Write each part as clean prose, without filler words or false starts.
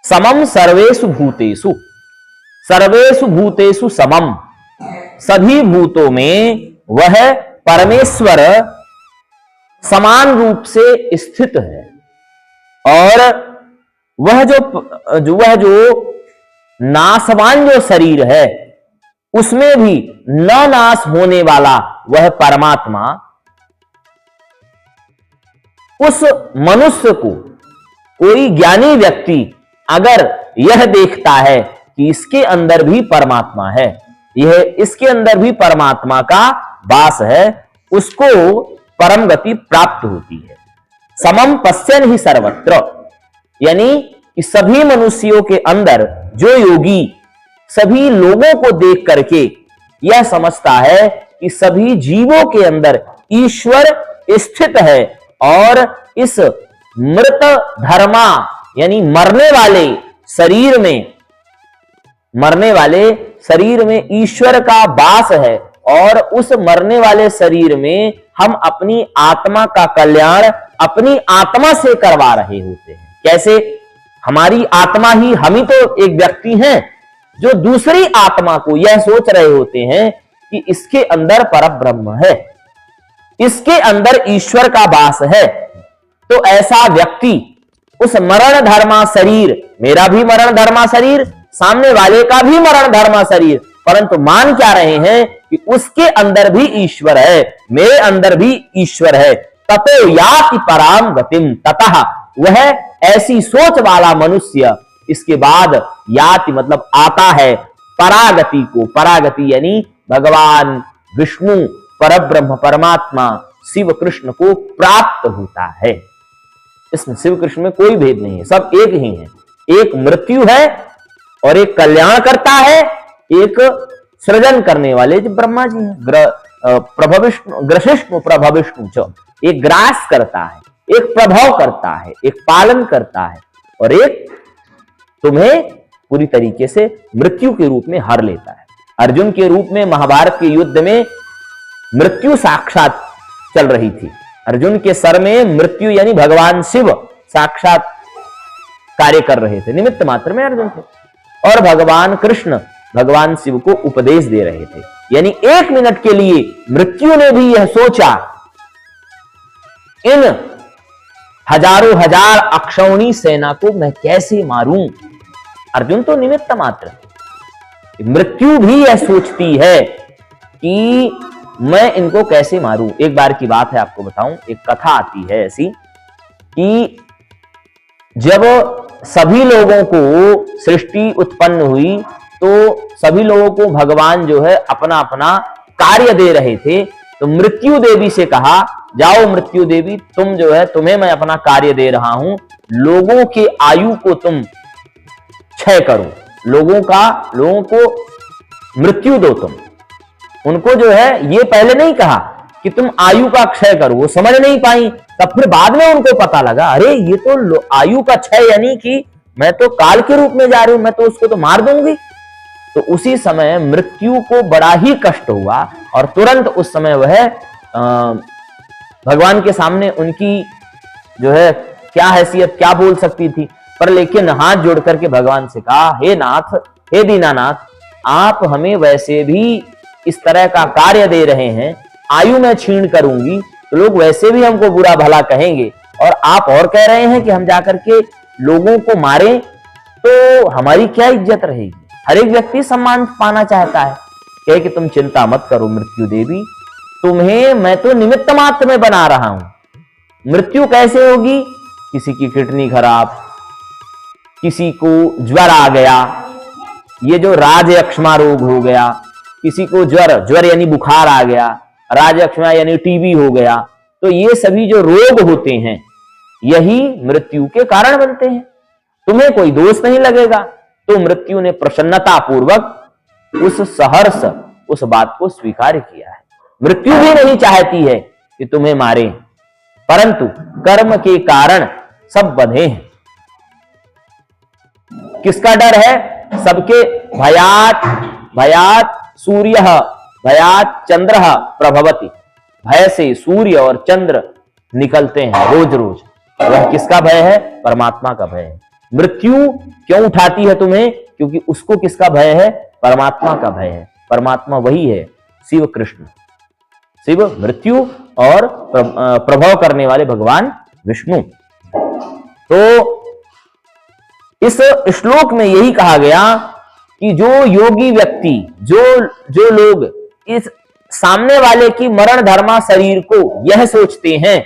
समम सर्वेषु भूतेषु, सर्वेषु भूतेषु समम, सभी भूतों में वह परमेश्वर समान रूप से स्थित है। और वह जो नाशवान जो शरीर है उसमें भी न नाश होने वाला वह परमात्मा उस मनुष्य को, कोई ज्ञानी व्यक्ति अगर यह देखता है कि इसके अंदर भी परमात्मा है, यह इसके अंदर भी परमात्मा का वास है, उसको परम गति प्राप्त होती है। समम पश्यन् ही सर्वत्र, यानी कि सभी मनुष्यों के अंदर जो योगी सभी लोगों को देख करके यह समझता है कि सभी जीवों के अंदर ईश्वर स्थित है और इस मृत धर्मा यानी मरने वाले शरीर में ईश्वर का वास है और उस मरने वाले शरीर में हम अपनी आत्मा का कल्याण अपनी आत्मा से करवा रहे होते हैं। कैसे? हमारी आत्मा ही, हम ही तो एक व्यक्ति हैं जो दूसरी आत्मा को यह सोच रहे होते हैं कि इसके अंदर परब्रह्म है, इसके अंदर ईश्वर का वास है। तो ऐसा व्यक्ति उस मरण धर्मा शरीर, मेरा भी मरण धर्मा शरीर, सामने वाले का भी मरण धर्मा शरीर, परंतु मान क्या रहे हैं कि उसके अंदर भी ईश्वर है, मेरे अंदर भी ईश्वर है। ततो याति पराम गतिम, ततः वह ऐसी सोच वाला मनुष्य इसके बाद याति मतलब आता है परागति को, परागति यानी भगवान विष्णु परब्रह्म परमात्मा शिव कृष्ण को प्राप्त होता है। इसमें शिव कृष्ण में कोई भेद नहीं है, सब एक ही है। एक मृत्यु है और एक कल्याण करता है, एक सृजन करने वाले जो ब्रह्मा जी हैं, प्रभविष्णु ग्रसिष्णु प्रभविष्णु च, एक ग्रास करता है, एक प्रभाव करता है, एक पालन करता है और एक तुम्हें पूरी तरीके से मृत्यु के रूप में हर लेता है। अर्जुन के रूप में महाभारत के युद्ध में मृत्यु साक्षात चल रही थी। अर्जुन के सर में मृत्यु यानी भगवान शिव साक्षात कार्य कर रहे थे, निमित्त मात्र में अर्जुन थे। और भगवान कृष्ण भगवान शिव को उपदेश दे रहे थे। यानी 1 मिनट के लिए मृत्यु ने भी यह सोचा, इन हजारों हजार अक्षौणी सेना को मैं कैसे मारूं। अर्जुन तो निमित्त मात्र, मृत्यु भी यह सोचती है कि मैं इनको कैसे मारूं। एक बार की बात है, आपको बताऊं, एक कथा आती है ऐसी कि जब सभी लोगों को सृष्टि उत्पन्न हुई तो सभी लोगों को भगवान जो है अपना अपना कार्य दे रहे थे। तो मृत्यु देवी से कहा, जाओ मृत्यु देवी, तुम जो है, तुम्हें मैं अपना कार्य दे रहा हूं, लोगों के आयु को तुम क्षय करो, लोगों को मृत्यु दो तुम। उनको जो है ये पहले नहीं कहा कि तुम आयु का क्षय करो, वो समझ नहीं पाई। तब फिर बाद में उनको पता लगा, अरे ये तो आयु का क्षय यानी कि मैं तो काल के रूप में जा रही हूं, मैं तो उसको तो मार दूंगी। तो उसी समय मृत्यु को बड़ा ही कष्ट हुआ और तुरंत उस समय वह भगवान के सामने उनकी जो है क्या हैसियत, क्या बोल सकती थी, पर लेकिन हाथ जोड़ करके भगवान से कहा, हे नाथ, हे दीनानाथ, आप हमें वैसे भी इस तरह का कार्य दे रहे हैं, आयु में छीण करूंगी तो लोग वैसे भी हमको बुरा भला कहेंगे, और आप और कह रहे हैं कि हम जाकर के लोगों को मारें, तो हमारी क्या इज्जत रहेगी। हर एक व्यक्ति सम्मान पाना चाहता है। कहे कि तुम चिंता मत करो मृत्यु देवी, तुम्हें मैं तो निमित्त मात्र में बना रहा हूं। मृत्यु कैसे होगी? किसी की किडनी खराब, किसी को ज्वर आ गया, ये जो राजयक्ष्मा रोग हो गया, किसी को ज्वर यानी बुखार आ गया, राजयक्ष्मा यानी टीबी हो गया। तो ये सभी जो रोग होते हैं यही मृत्यु के कारण बनते हैं। तुम्हें कोई दोष नहीं लगेगा। तो मृत्यु ने प्रसन्नता पूर्वक उस सहर्ष उस बात को स्वीकार किया है। मृत्यु भी नहीं चाहती है कि तुम्हें मारे, परंतु कर्म के कारण सब बंधे हैं। किसका डर है? सबके भयात सूर्य भयात चंद्र प्रभवति, भय से सूर्य और चंद्र निकलते हैं रोज रोज। वह किसका भय है? परमात्मा का भय है। मृत्यु क्यों उठाती है तुम्हें? क्योंकि उसको किसका भय है? परमात्मा का भय है। परमात्मा वही है, शिव कृष्ण। शिव मृत्यु और प्रभव करने वाले भगवान विष्णु। तो इस श्लोक में यही कहा गया कि जो योगी व्यक्ति, जो लोग इस सामने वाले की मरण धर्मा शरीर को यह सोचते हैं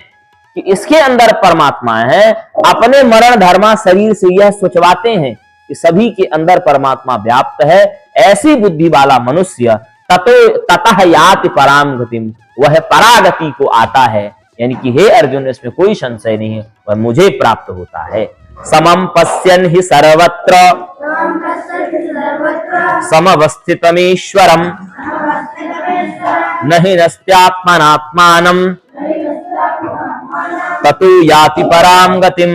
कि इसके अंदर परमात्मा है, अपने मरण धर्मा शरीर से यह सोचवाते हैं कि सभी के अंदर परमात्मा व्याप्त है, ऐसी बुद्धि वाला मनुष्य ततः याति पराम गतिम, वह परागति को आता है। यानी कि हे अर्जुन, इसमें कोई संशय नहीं है, वह मुझे प्राप्त होता है। समम पश्यन् हि सर्वत्र समवस्थितमीश्वरम् न हि नस्त्यात्मनात्मानं ततो याति पराम गतिम्।